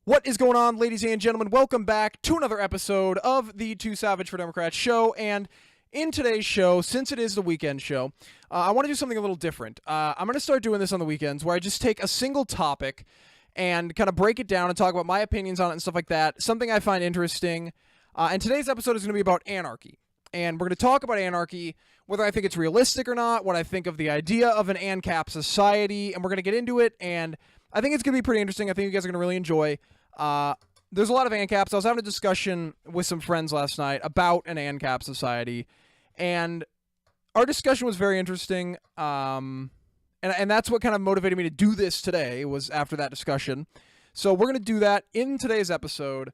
What is going on, ladies and gentlemen? Welcome back to another episode of the Too Savage for Democrats show. And in today's show, since it is the weekend show, I want to do something a little different. I'm going to start doing this on the weekends where I just take a single topic and kind of break it down and talk about my opinions on it and stuff like that, something I find interesting. And today's episode is going to be about anarchy. And we're going to talk about anarchy, whether I think it's realistic or not, what I think of the idea of an Ancap society, and we're going to get into it, and I think it's going to be pretty interesting. I think you guys are going to really enjoy. There's a lot of Ancaps. I was having a discussion with some friends last night about an Ancap society, and our discussion was very interesting, and that's what kind of motivated me to do this today, was after that discussion. So we're going to do that in today's episode,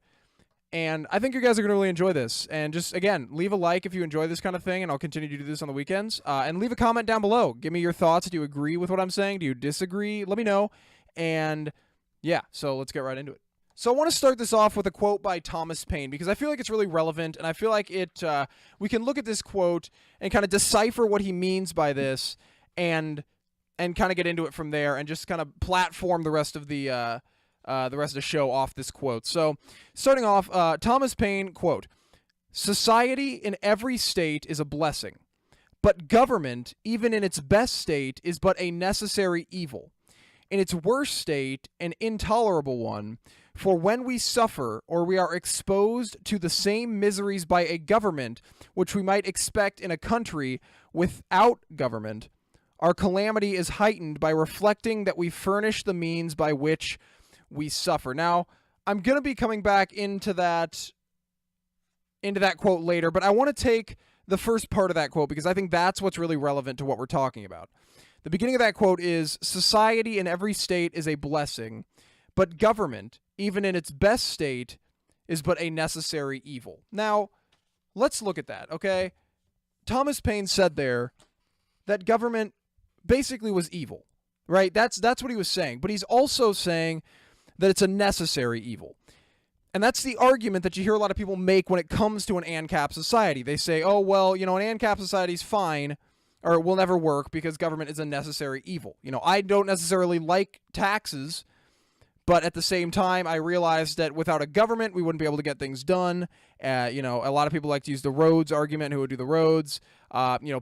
and I think you guys are going to really enjoy this. And just, again, leave a like if you enjoy this kind of thing, and I'll continue to do this on the weekends. And leave a comment down below. Give me your thoughts. Do you agree with what I'm saying? Do you disagree? Let me know. And yeah, so let's get right into it. So I want to start this off with a quote by Thomas Paine, because I feel like it's really relevant, and I feel like we can look at this quote and kind of decipher what he means by this, and kind of get into it from there, and just kind of platform the rest of the show off this quote. So starting off, Thomas Paine, quote, "Society in every state is a blessing, but government, even in its best state, is but a necessary evil. In its worst state, an intolerable one, for when we suffer or we are exposed to the same miseries by a government which we might expect in a country without government, our calamity is heightened by reflecting that we furnish the means by which we suffer." Now, I'm going to be coming back into that quote later, but I want to take the first part of that quote because I think that's what's really relevant to what we're talking about. The beginning of that quote is, "Society in every state is a blessing, but government, even in its best state, is but a necessary evil." Now, let's look at that, okay? Thomas Paine said there that government basically was evil, right? That's what he was saying, but he's also saying that it's a necessary evil. And that's the argument that you hear a lot of people make when it comes to an Ancap society. They say, oh, well, an Ancap society's fine, or it will never work because government is a necessary evil. I don't necessarily like taxes, but at the same time, I realized that without a government, we wouldn't be able to get things done. A lot of people like to use the roads argument, who would do the roads,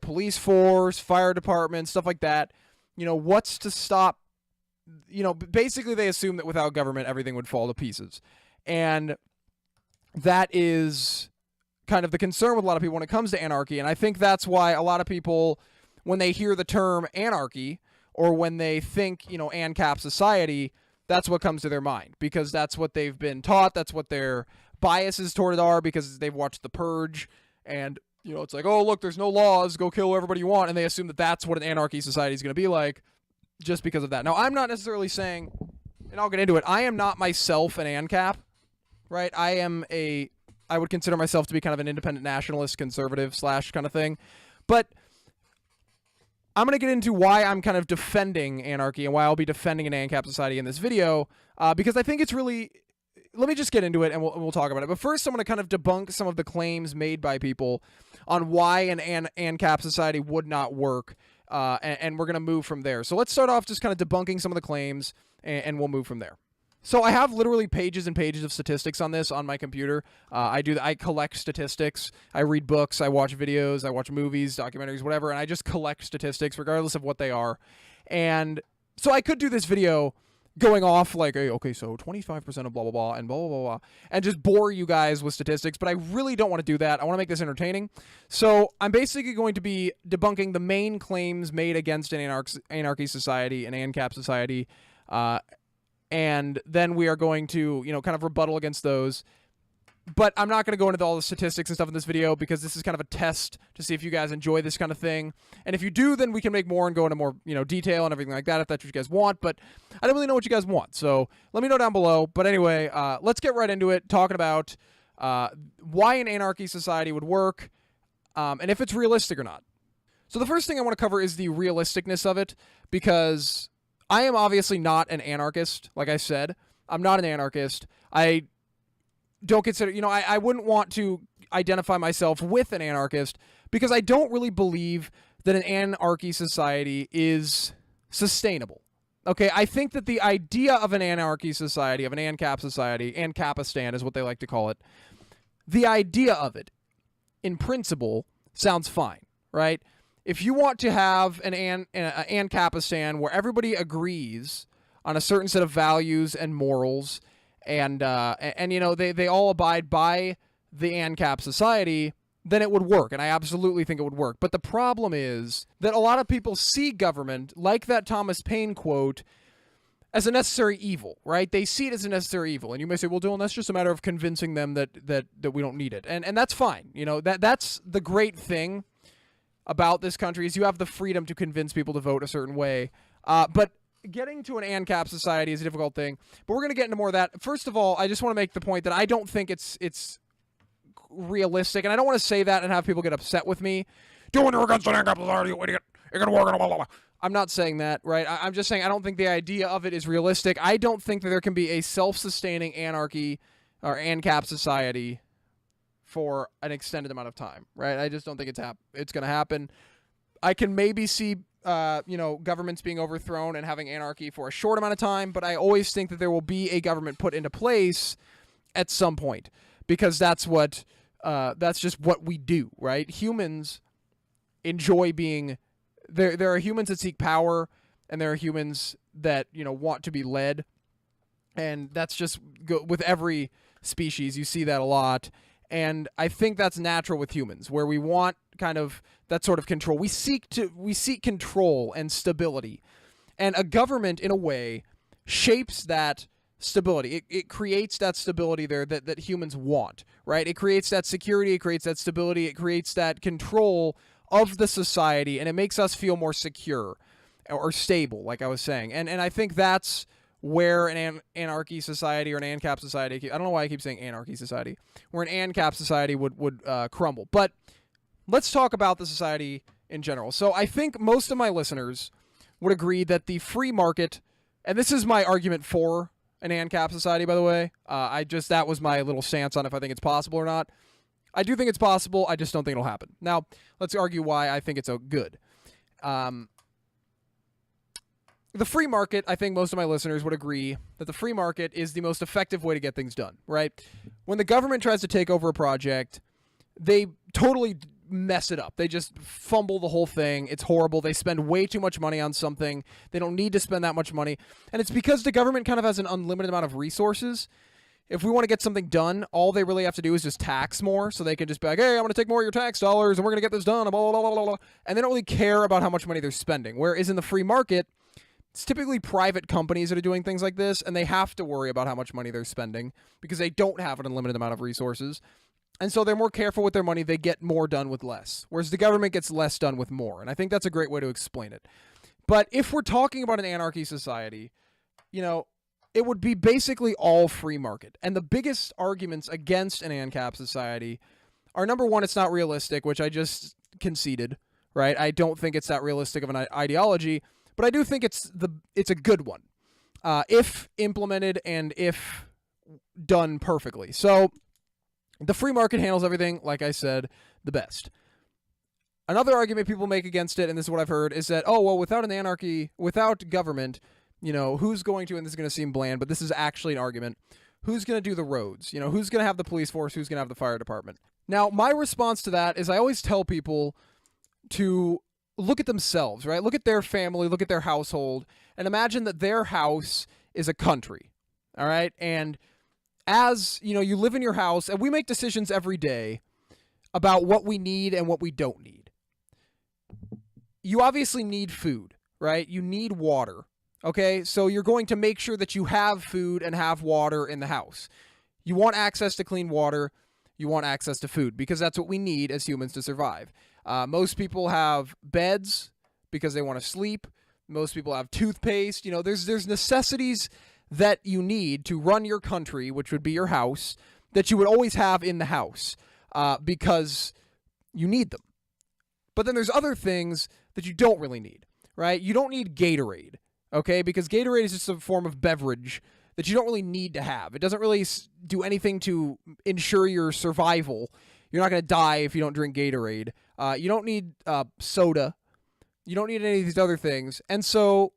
police force, fire department, stuff like that. What's to stop? Basically they assume that without government, everything would fall to pieces. And that is kind of the concern with a lot of people when it comes to anarchy. And I think that's why a lot of people, when they hear the term anarchy, or when they think, Ancap society, that's what comes to their mind, because that's what they've been taught. That's what their biases toward it are, because they've watched The Purge, and, it's like, oh, look, there's no laws, go kill everybody you want, and they assume that that's what an anarchy society is going to be like, just because of that. Now, I'm not necessarily saying, and I'll get into it, I am not myself an Ancap, right? I would consider myself to be kind of an independent nationalist, conservative / kind of thing, but I'm going to get into why I'm kind of defending anarchy and why I'll be defending an Ancap society in this video, because I think it's really... Let me just get into it and we'll talk about it. But first, I'm going to kind of debunk some of the claims made by people on why an Ancap society would not work, and we're going to move from there. So let's start off just kind of debunking some of the claims, and we'll move from there. So I have literally pages and pages of statistics on this on my computer. I collect statistics. I read books. I watch videos. I watch movies, documentaries, whatever, and I just collect statistics regardless of what they are. And so I could do this video going off like, okay, so 25% of blah, blah, blah, and blah, blah, blah, blah, and just bore you guys with statistics, but I really don't want to do that. I want to make this entertaining. So I'm basically going to be debunking the main claims made against an anarchy society, an Ancap society, and then we are going to, kind of rebuttal against those. But I'm not going to go into all the statistics and stuff in this video because this is kind of a test to see if you guys enjoy this kind of thing. And if you do, then we can make more and go into more, detail and everything like that if that's what you guys want. But I don't really know what you guys want. So let me know down below. But anyway, let's get right into it, talking about why an anarchy society would work, and if it's realistic or not. So the first thing I want to cover is the realisticness of it, because I am obviously not an anarchist. Like I said, I'm not an anarchist. I don't consider, I wouldn't want to identify myself with an anarchist because I don't really believe that an anarchy society is sustainable. Okay, I think that the idea of an anarchy society, of an Ancap society, Ancapistan is what they like to call it, the idea of it, in principle, sounds fine, right? If you want to have an Ancapistan where everybody agrees on a certain set of values and morals, and you know, they all abide by the Ancap society, then it would work, and I absolutely think it would work. But the problem is that a lot of people see government, like that Thomas Paine quote, as a necessary evil, right? They see it as a necessary evil. And you may say, well, Dylan, that's just a matter of convincing them that we don't need it. And that's fine. You know, that's the great thing about this country is you have the freedom to convince people to vote a certain way. But getting to an ANCAP society is a difficult thing. But we're going to get into more of that. First of all, I just want to make the point that I don't think it's realistic, and I don't want to say that and have people get upset with me. Doing your against an ANCAP society, you idiot. You're going to work on blah, blah, blah. I'm not saying that, right? I'm just saying I don't think the idea of it is realistic. I don't think that there can be a self-sustaining anarchy or ANCAP society for an extended amount of time, right? I just don't think it's going to happen. I can maybe see governments being overthrown and having anarchy for a short amount of time, but I always think that there will be a government put into place at some point, because that's just what we do, right? Humans enjoy being there are humans that seek power, and there are humans that, want to be led. And that's just with every species. You see that a lot. And I think that's natural with humans, where we want kind of that sort of control. We seek control and stability. And a government, in a way, shapes that stability. It creates that stability there that humans want, right? It creates that security, it creates that stability, it creates that control of the society, and it makes us feel more secure or stable, like I was saying. And I think that's where an anarchy society or an ANCAP society, I don't know why I keep saying anarchy society, where an ANCAP society would crumble. But let's talk about the society in general. So I think most of my listeners would agree that the free market, and this is my argument for an ANCAP society, by the way. That was my little stance on if I think it's possible or not. I do think it's possible. I just don't think it'll happen. Now, let's argue why I think it's good. The free market, I think most of my listeners would agree that the free market is the most effective way to get things done, right? When the government tries to take over a project, they totally mess it up. They just fumble the whole thing. It's horrible. They spend way too much money on something. They don't need to spend that much money. And it's because the government kind of has an unlimited amount of resources. If we want to get something done, all they really have to do is just tax more, so they can just be like, hey, I'm going to take more of your tax dollars, and we're going to get this done, blah, blah, blah, blah, blah. And they don't really care about how much money they're spending. Whereas in the free market, it's typically private companies that are doing things like this, and they have to worry about how much money they're spending because they don't have an unlimited amount of resources. And so they're more careful with their money. They get more done with less, whereas the government gets less done with more. And I think that's a great way to explain it. But if we're talking about an anarchy society, it would be basically all free market. And the biggest arguments against an ANCAP society are, number one, it's not realistic, which I just conceded, right? I don't think it's that realistic of an ideology, but I do think it's a good one, if implemented and if done perfectly. So the free market handles everything, like I said, the best. Another argument people make against it, and this is what I've heard, is that, without an anarchy, without government, who's going to, and this is going to seem bland, but this is actually an argument, who's going to do the roads? Who's going to have the police force? Who's going to have the fire department? Now, my response to that is I always tell people to look at themselves, right? Look at their family, look at their household, and imagine that their house is a country, all right? And as, you live in your house, and we make decisions every day about what we need and what we don't need. You obviously need food, right? You need water. Okay, so you're going to make sure that you have food and have water in the house. You want access to clean water. You want access to food, because that's what we need as humans to survive. Most people have beds because they want to sleep. Most people have toothpaste. There's necessities that you need to run your country, which would be your house, that you would always have in the house because you need them. But then there's other things that you don't really need, right? You don't need Gatorade. Okay, because Gatorade is just a form of beverage that you don't really need to have. It doesn't really do anything to ensure your survival. You're not going to die if you don't drink Gatorade. You don't need soda. You don't need any of these other things. And so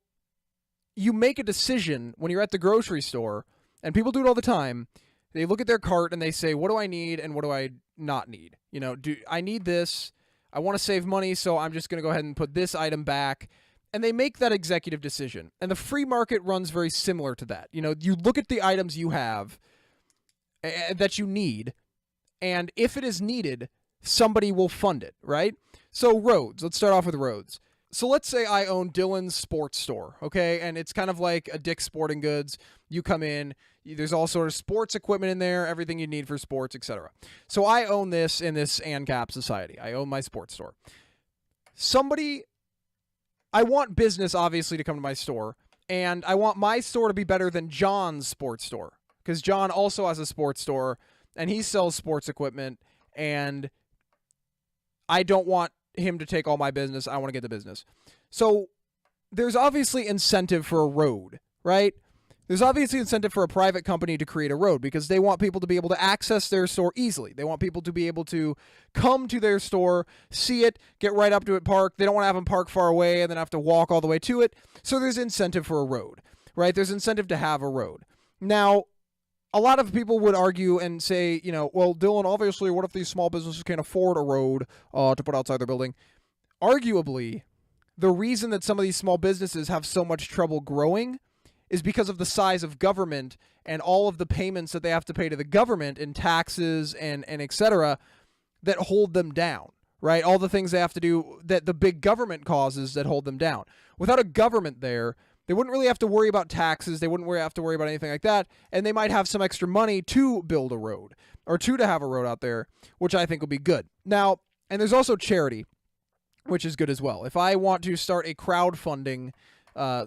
you make a decision when you're at the grocery store, and people do it all the time. They look at their cart and they say, what do I need and what do I not need? Do I need this? I want to save money, so I'm just going to go ahead and put this item back. And they make that executive decision. And the free market runs very similar to that. You look at the items you have that you need, and if it is needed, somebody will fund it, right? So roads, let's start off with roads. So let's say I own Dylan's Sports Store, okay? And it's kind of like a Dick's Sporting Goods. You come in, there's all sort of sports equipment in there, everything you need for sports, etc. So I own this in this Ancap Society. I own my sports store. I want business, obviously, to come to my store, and I want my store to be better than John's sports store, because John also has a sports store, and he sells sports equipment, and I don't want him to take all my business. I want to get the business. So there's obviously incentive for a road, right? There's obviously incentive for a private company to create a road because they want people to be able to access their store easily. They want people to be able to come to their store, see it, get right up to it, park. They don't want to have them park far away and then have to walk all the way to it. So there's incentive for a road, right? There's incentive to have a road. Now, a lot of people would argue and say, well, Dylan, obviously, what if these small businesses can't afford a road to put outside their building? Arguably, the reason that some of these small businesses have so much trouble growing is because of the size of government and all of the payments that they have to pay to the government in taxes and et cetera that hold them down, right? All the things they have to do that the big government causes that hold them down. Without a government there, they wouldn't really have to worry about taxes. They wouldn't have to worry about anything like that. And they might have some extra money to build a road or to have a road out there, which I think would be good. Now, and there's also charity, which is good as well. If I want to start a crowdfunding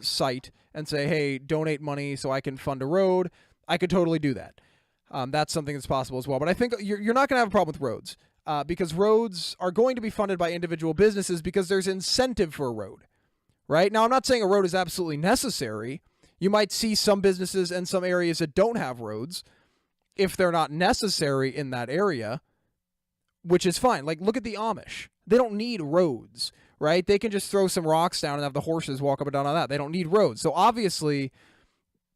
site and say, hey, donate money so I can fund a road, I could totally do that. That's something that's possible as well. But I think you're not going to have a problem with roads because roads are going to be funded by individual businesses because there's incentive for a road. Right? Now, I'm not saying a road is absolutely necessary. You might see some businesses and some areas that don't have roads if they're not necessary in that area, which is fine. Like, look at the Amish. They don't need roads, right? They can just throw some rocks down and have the horses walk up and down on that. They don't need roads. So, obviously,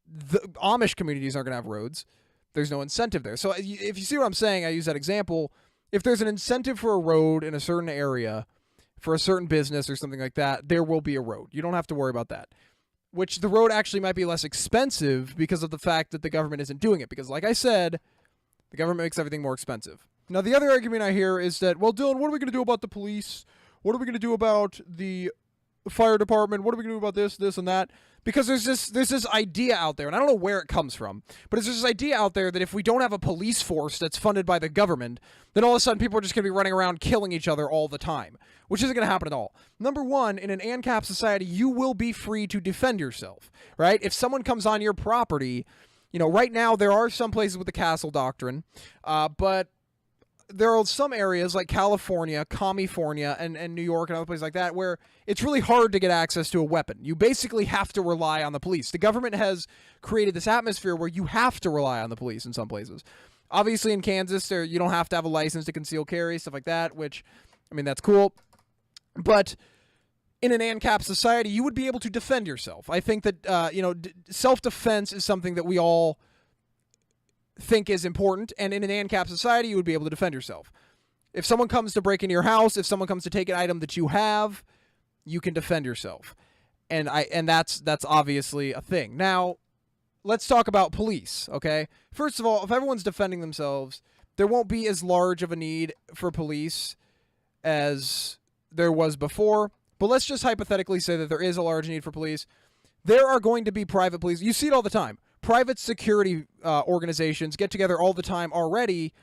the Amish communities aren't going to have roads. There's no incentive there. So, if you see what I'm saying, I use that example. If there's an incentive for a road in a certain area, for a certain business or something like that, there will be a road. You don't have to worry about that. Which the road actually might be less expensive because of the fact that the government isn't doing it. Because like I said, the government makes everything more expensive. Now, the other argument I hear is that, well, Dylan, what are we going to do about the police? What are we going to do about the fire department? What are we going to do about this, and that? Because there's this idea out there, and I don't know where it comes from, but there's this idea out there that if we don't have a police force that's funded by the government, then all of a sudden people are just going to be running around killing each other all the time, which isn't going to happen at all. Number one, in an Ancap society, you will be free to defend yourself, right? If someone comes on your property, right now there are some places with the castle doctrine, but there are some areas like California, California, and New York and other places like that where it's really hard to get access to a weapon. You basically have to rely on the police. The government has created this atmosphere where you have to rely on the police in some places. Obviously in Kansas, you don't have to have a license to conceal carry, stuff like that, which, that's cool. But in an Ancap society, you would be able to defend yourself. I think that, self-defense is something that we all think is important, and in an Ancap society, you would be able to defend yourself. If someone comes to break into your house, if someone comes to take an item that you have, you can defend yourself. And that's obviously a thing. Now, let's talk about police, okay? First of all, if everyone's defending themselves, there won't be as large of a need for police as there was before. But let's just hypothetically say that there is a large need for police. There are going to be private police. You see it all the time. Private security organizations get together all the time already,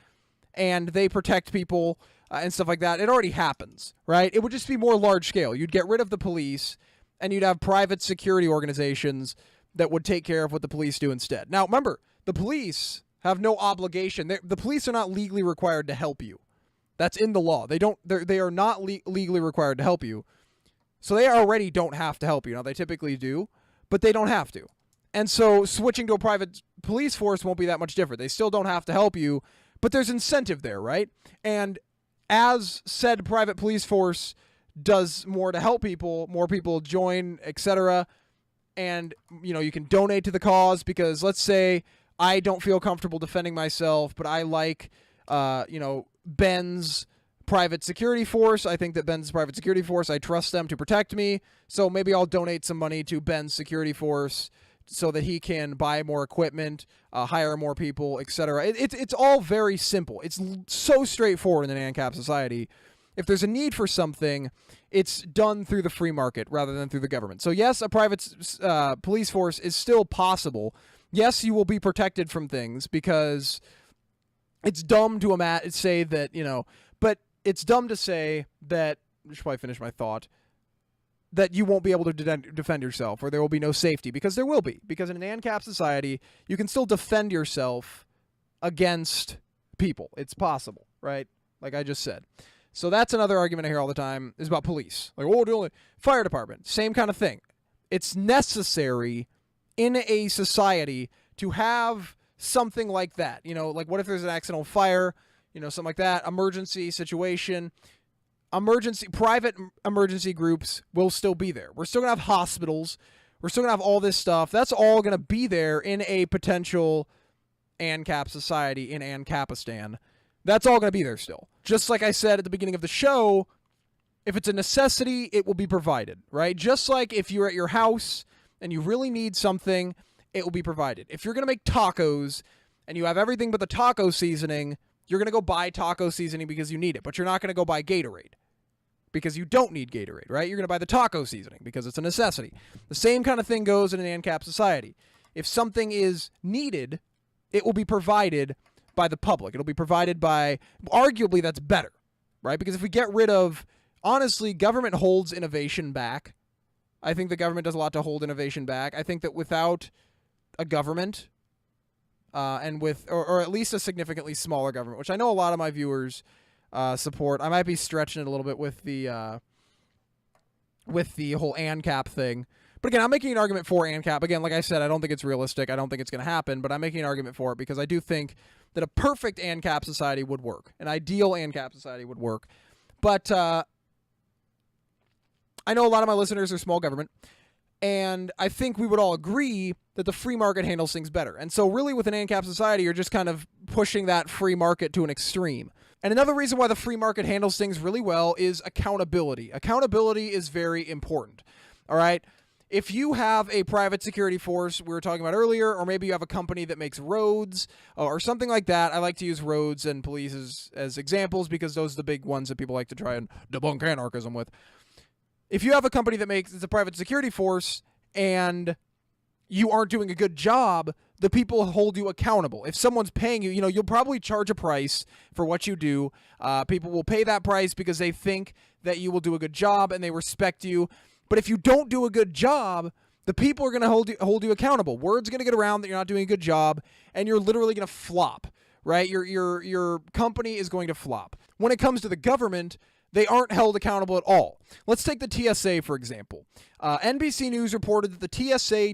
and they protect people and stuff like that. It already happens, right? It would just be more large scale. You'd get rid of the police, and you'd have private security organizations that would take care of what the police do instead. Now, remember, the police have no obligation. The police are not legally required to help you. That's in the law. They are not legally required to help you. So they already don't have to help you. Now, they typically do, but they don't have to. And so switching to a private police force won't be that much different. They still don't have to help you, but there's incentive there, right? And as said private police force does more to help people, more people join, etc., and, you can donate to the cause because let's say I don't feel comfortable defending myself, but I like, Ben's private security force. I think that Ben's private security force, I trust them to protect me. So maybe I'll donate some money to Ben's security force so that he can buy more equipment, hire more people, etc. It's all very simple. It's so straightforward in an Ancap society. If there's a need for something, it's done through the free market rather than through the government. So yes, a private police force is still possible. Yes, you will be protected from things because it's dumb to say that, but it's dumb to say that, I should probably finish my thought, that you won't be able to defend yourself or there will be no safety, because there will be. Because in an ANCAP society, you can still defend yourself against people. It's possible, right? Like I just said. So that's another argument I hear all the time is about police. Like, fire department, same kind of thing. It's necessary in a society to have something like that. Like what if there's an accidental fire, something like that, emergency situation. Private emergency groups will still be there. We're still going to have hospitals. We're still going to have all this stuff. That's all going to be there in a potential ANCAP society in Ancapistan. That's all going to be there still. Just like I said at the beginning of the show, if it's a necessity, it will be provided, right? Just like if you're at your house and you really need something, it will be provided. If you're going to make tacos and you have everything but the taco seasoning, you're going to go buy taco seasoning because you need it, but you're not going to go buy Gatorade because you don't need Gatorade, right? You're going to buy the taco seasoning because it's a necessity. The same kind of thing goes in an ANCAP society. If something is needed, it will be provided by the public. It'll be provided by, arguably that's better, right? Because if we get rid of, honestly, government holds innovation back. I think the government does a lot to hold innovation back. I think that without a government, and with, or at least a significantly smaller government, which I know a lot of my viewers support. I might be stretching it a little bit with the whole ANCAP thing. But again, I'm making an argument for ANCAP. Again, like I said, I don't think it's realistic. I don't think it's going to happen, but I'm making an argument for it because I do think that a perfect ANCAP society would work. An ideal ANCAP society would work. But I know a lot of my listeners are small government, and I think we would all agree that the free market handles things better. And so really with an ANCAP society, you're just kind of pushing that free market to an extreme. And another reason why the free market handles things really well is accountability. Accountability is very important. All right? If you have a private security force we were talking about earlier, or maybe you have a company that makes roads or something like that, I like to use roads and police as examples because those are the big ones that people like to try and debunk anarchism with. If you have a company that it's a private security force and you aren't doing a good job, the people hold you accountable. If someone's paying you, you'll probably charge a price for what you do. People will pay that price because they think that you will do a good job and they respect you. But if you don't do a good job, the people are going to hold you accountable. Word's going to get around that you're not doing a good job, and you're literally going to flop, right? Your company is going to flop. When it comes to the government, they aren't held accountable at all. Let's take the TSA, for example. NBC News reported that the TSA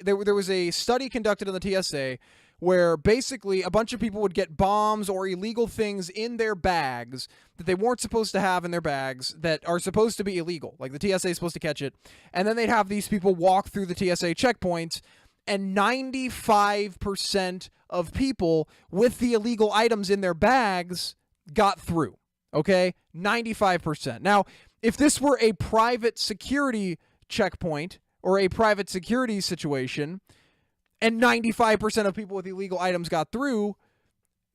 there was a study conducted on the TSA where basically a bunch of people would get bombs or illegal things in their bags that they weren't supposed to have in their bags that are supposed to be illegal. Like the TSA is supposed to catch it. And then they'd have these people walk through the TSA checkpoints, and 95% of people with the illegal items in their bags got through. Okay? 95%. Now, if this were a private security checkpoint or a private security situation, and 95% of people with illegal items got through,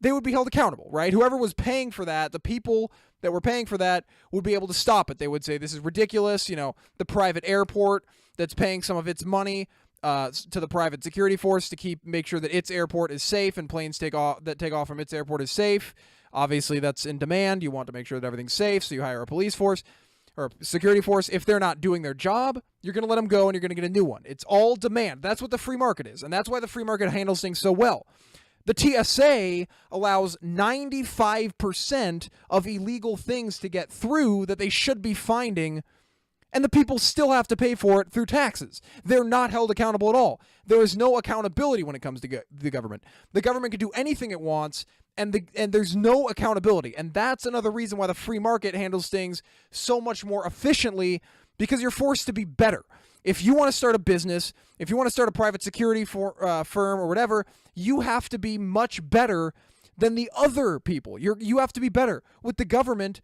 they would be held accountable, right? Whoever was paying for that, the people that were paying for that would be able to stop it. They would say, this is ridiculous. The private airport that's paying some of its money to the private security force to make sure that its airport is safe and planes take off from its airport is safe. Obviously, that's in demand. You want to make sure that everything's safe, so you hire a police force or a security force. If they're not doing their job, you're going to let them go and you're going to get a new one. It's all demand. That's what the free market is, and that's why the free market handles things so well. The TSA allows 95% of illegal things to get through that they should be finding, and the people still have to pay for it through taxes. They're not held accountable at all. There is no accountability when it comes to the government. The government can do anything it wants, and there's no accountability. And that's another reason why the free market handles things so much more efficiently, because you're forced to be better. If you want to start a business, if you want to start a private security firm or whatever, you have to be much better than the other people. You have to be better. With the government,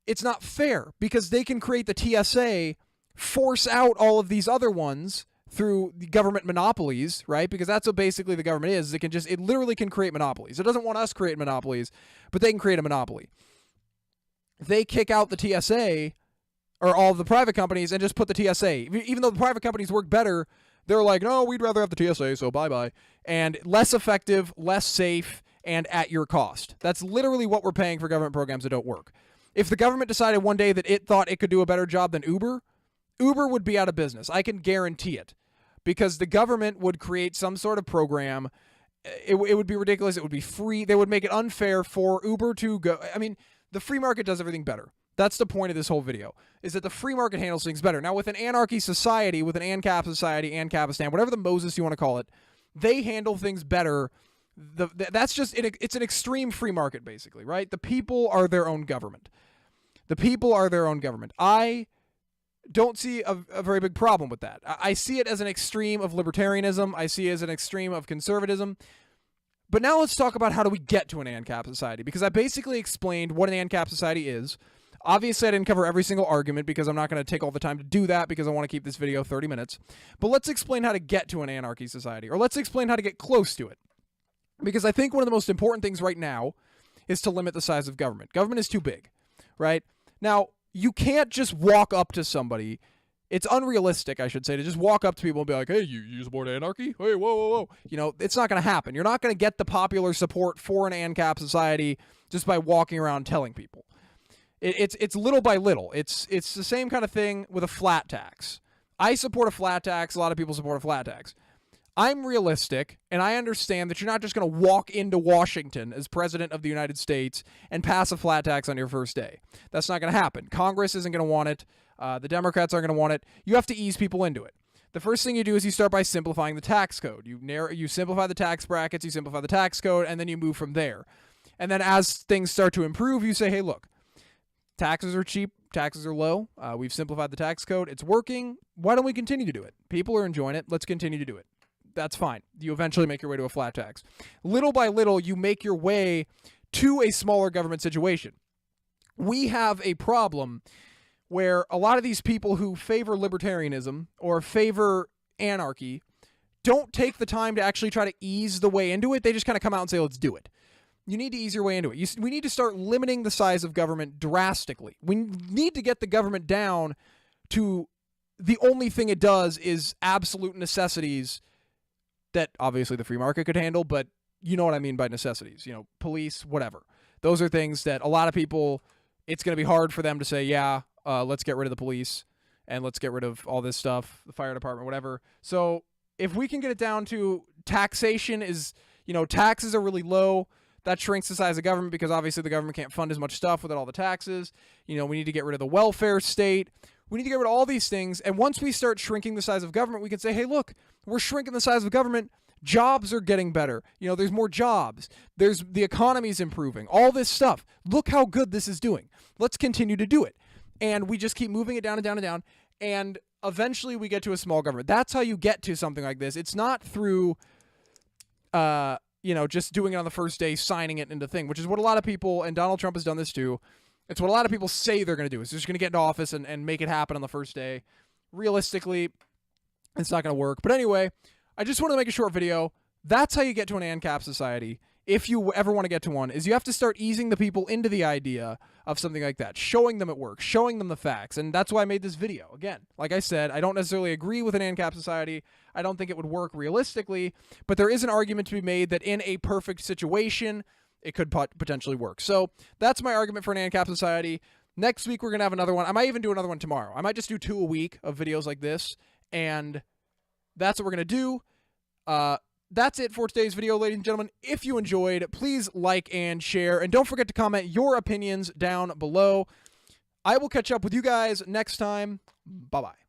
it's not fair because they can create the TSA, force out all of these other ones through the government monopolies, right? Because that's what basically the government is. It literally can create monopolies. It doesn't want us creating monopolies, but they can create a monopoly. They kick out the TSA or all of the private companies and just put the TSA. Even though the private companies work better, they're like, no, we'd rather have the TSA, so bye-bye. And less effective, less safe, and at your cost. That's literally what we're paying for government programs that don't work. If the government decided one day that it thought it could do a better job than Uber would be out of business. I can guarantee it. Because the government would create some sort of program. It would be ridiculous. It would be free. They would make it unfair for Uber to go. I mean, the free market does everything better. That's the point of this whole video, is that the free market handles things better. Now, with an Anarchy Society, with an Ancap Society, Ancapistan, whatever the Moses you want to call it, they handle things better. That's just, it's an extreme free market, basically, right? The people are their own government. The people are their own government. I don't see a very big problem with that. I see it as an extreme of libertarianism. I see it as an extreme of conservatism. But now let's talk about how do we get to an Ancap society, because I basically explained what an Ancap society is. Obviously, I didn't cover every single argument because I'm not going to take all the time to do that because I want to keep this video 30 minutes. But let's explain how to get to an anarchy society, or let's explain how to get close to it. Because I think one of the most important things right now is to limit the size of government. Government is too big, right? Now, you can't just walk up to somebody. It's unrealistic, I should say, to just walk up to people and be like, hey, you support anarchy? Hey, whoa. You know, it's not going to happen. You're not going to get the popular support for an ANCAP society just by walking around telling people. It's little by little. It's the same kind of thing with a flat tax. I support a flat tax. A lot of people support a flat tax. I'm realistic, and I understand that you're not just going to walk into Washington as president of the United States and pass a flat tax on your first day. That's not going to happen. Congress isn't going to want it. The Democrats aren't going to want it. You have to ease people into it. The first thing you do is you start by simplifying the tax code. You simplify the tax brackets, you simplify the tax code, and then you move from there. And then as things start to improve, you say, hey, look, taxes are cheap, taxes are low. We've simplified the tax code. It's working. Why don't we continue to do it? People are enjoying it. Let's continue to do it. That's fine. You eventually make your way to a flat tax. Little by little, you make your way to a smaller government situation. We have a problem where a lot of these people who favor libertarianism or favor anarchy don't take the time to actually try to ease the way into it. They just kind of come out and say, let's do it. You need to ease your way into it. We need to start limiting the size of government drastically. We need to get the government down to the only thing it does is absolute necessities that obviously the free market could handle, but you know what I mean by necessities. You know, police, whatever. Those are things that a lot of people, it's going to be hard for them to say, yeah, let's get rid of the police and let's get rid of all this stuff, the fire department, whatever. So if we can get it down to taxation is, you know, taxes are really low. That shrinks the size of government because obviously the government can't fund as much stuff without all the taxes. You know, we need to get rid of the welfare state. We need to get rid of all these things. And once we start shrinking the size of government, we can say, hey, look, we're shrinking the size of government. Jobs are getting better. You know, there's more jobs. The economy's improving. All this stuff. Look how good this is doing. Let's continue to do it. And we just keep moving it down and down and down. And eventually we get to a small government. That's how you get to something like this. It's not through, you know, just doing it on the first day, signing it into thing, which is what a lot of people, and Donald Trump has done this too. It's what a lot of people say they're going to do. It's just going to get into office and make it happen on the first day. Realistically, it's not going to work. But anyway, I just wanted to make a short video. That's how you get to an ANCAP society. If you ever want to get to one, is you have to start easing the people into the idea of something like that, showing them it works, showing them the facts. And that's why I made this video. Again, like I said, I don't necessarily agree with an ANCAP society. I don't think it would work realistically, but there is an argument to be made that in a perfect situation, it could potentially work. So that's my argument for an ANCAP society. Next week, we're going to have another one. I might even do another one tomorrow. I might just do 2 a week of videos like this, and that's what we're going to do. That's it for today's video, ladies and gentlemen. If you enjoyed, please like and share, and don't forget to comment your opinions down below. I will catch up with you guys next time. Bye-bye.